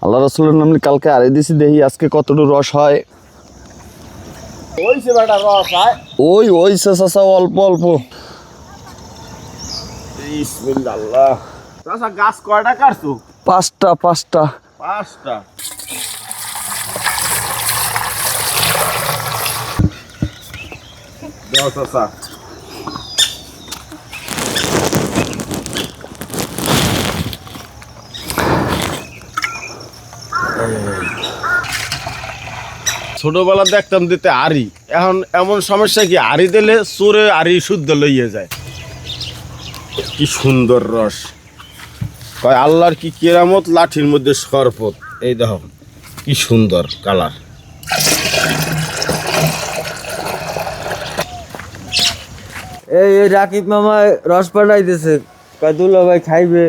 আল্লাহ রাসূলের নামে কালকে আরে দিছি, দেখি আজকে কতটুকু রস হয়। ওইছে বেটা রস হয়। ওইছে চাচা, অল্প অল্প। বিসমিল্লাহ। চাচা গাছ কয়টা কাটছো? পাঁচটা। পাঁচটা। দাও চাচা। ছোটবেলা দেখতাম দিতে আড়ি, এখন এমন সমস্যা কি আড়ি দিলে চোরে আড়ি শুদ্ধ লইয়ে যায়। কি সুন্দর রস, কয় আল্লাহর কি কেরামত, লাঠির মধ্যে শরবত। এই দেখো কি সুন্দর কালার। এই রাকিব মামা রস পাঠাইতেছে, দুলা ভাই খাইবে।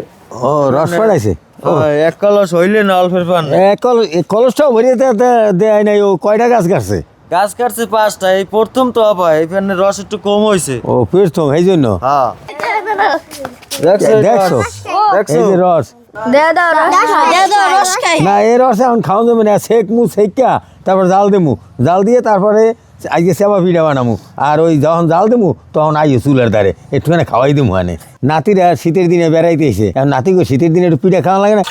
ও রস পাড়াইছে, এক কলস হইলে না অল্পের পান। কলসটাও ভরিয়ে দেয় নাই। ও কয়টা গাছ কাটছে? গাছ কাটছে 5টা, এই প্রথম তো আপা, এখানে রস একটু কম হয়েছে। ও প্রথম, এই জন্য। হ্যাঁ দেখছো এই যে রস, না এই রস এখন খাওয়া যাবে না। সেক মু সেকা, তারপর জাল দেমু, জাল দিয়ে তারপরে আজকে সেবা পিঠা বানামু। আর ওই যখন জাল দেমু তখন আইও চুলার ধারে একটুখানি খাওয়াই দেবো। হানে নাতিরা শীতের দিনে বেড়াইতে এসে, এখন নাতিকে শীতের দিনে একটু পিঠা খাওয়া লাগে না?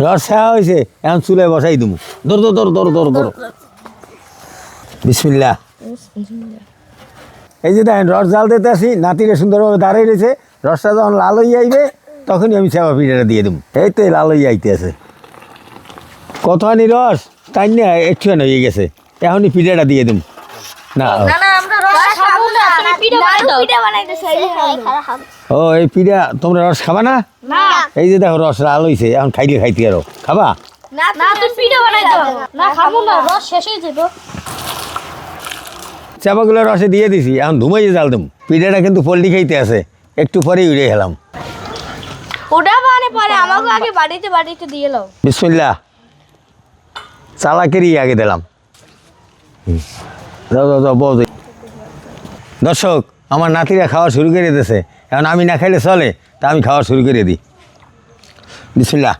রস খাওয়া হয়েছে, এখন চুলায় বসাই দেবো। ধর বিসমিল্লাহ। এই যে দেখেন রস জাল দিতে আসি, নাতিরে সুন্দরভাবে দাঁড়িয়ে রয়েছে। রসটা যখন লাল হয়ে আইবে তখনই আমি সেবা পিঠাটা দিয়ে দেবো। এই তো লাল হয়ে আইতে আছে। কতখানি রস তাই না, একটুখানি হয়ে গেছে, এখনই পিঠাটা দিয়ে দেবো। না ও এই পিঠা তোমরা রস খাবা না? এই যে দেখো রস লাল হয়েছে, এখন খাইতে আরো খাবা? চাপাগুলো রসে দিয়ে দিছি, এখন ধুমাইয়ে জাল দেবো। পিঠাটা কিন্তু পোল্ট্রি খাইতে আছে, একটু পরেই উড়ে গেলাম। বিসমিল্লাহ। চালাকেরই আগে দিলাম। দর্শক, আমার নাতিরা খাওয়া শুরু করে দিয়েছে, এখন আমি না খাইলে চলে, তা আমি খাওয়া শুরু করে দিই। বিসমিল্লাহ।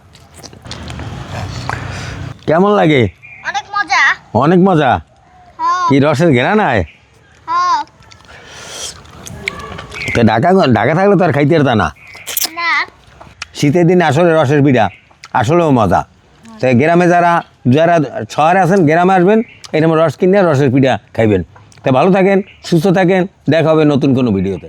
কেমন লাগে? অনেক মজা। কি রসের ঘেরা নাই? ঢাকা থাকলে তো আর খাইতে পারতা না। শীতের দিনে আসলে রসের পিঠা আসলেও মজা। তো গ্রামে যারা শহরে আছেন, গ্রামে আসবেন, এরকম রস কিনে রসের পিঠা খাইবেন। তা ভালো থাকেন, সুস্থ থাকেন, দেখা হবে নতুন কোনো ভিডিওতে।